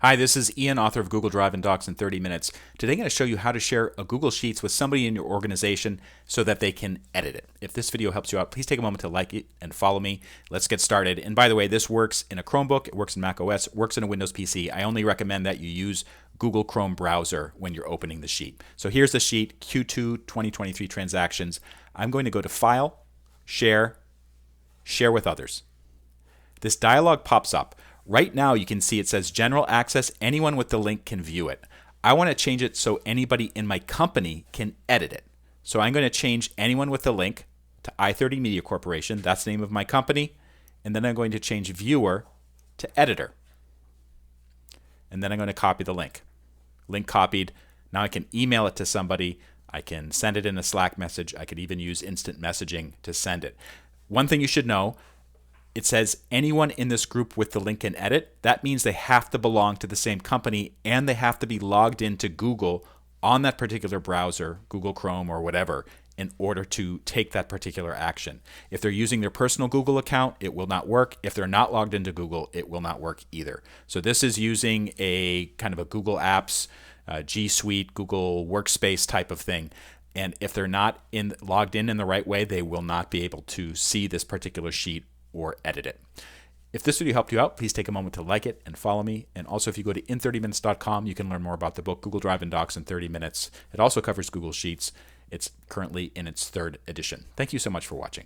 Hi, this is Ian, author of Google Drive and Docs in 30 Minutes. Today I'm going to show you how to share a Google Sheets with somebody in your organization so that they can edit it. If this video helps you out, please take a moment to like it and follow me. Let's get started. And by the way, this works in a Chromebook, it works in Mac OS, it works in a Windows PC. I only recommend that you use Google Chrome browser when you're opening the sheet. So here's the sheet, Q2 2023 transactions. I'm going to go to File, Share, Share with Others. This dialog pops up. Right now you can see it says general access, anyone with the link can view it. I want to change it so anybody in my company can edit it. So I'm going to change anyone with the link to I-30 Media Corporation, that's the name of my company, and then I'm going to change viewer to editor. And then I'm going to copy the link. Link copied. Now I can email it to somebody, I can send it in a Slack message, I could even use instant messaging to send it. One thing you should know, it says anyone in this group with the link can edit. That means they have to belong to the same company and they have to be logged into Google on that particular browser, Google Chrome or whatever, in order to take that particular action. If they're using their personal Google account, it will not work. If they're not logged into Google, it will not work either. So this is using a kind of a Google Apps, G Suite, Google Workspace type of thing. And if they're not logged in the right way, they will not be able to see this particular sheet or edit it. If this video helped you out, please take a moment to like it and follow me. And also, if you go to in30minutes.com, you can learn more about the book Google Drive and Docs in 30 Minutes. It also covers Google Sheets. It's currently in its 3rd edition. Thank you so much for watching.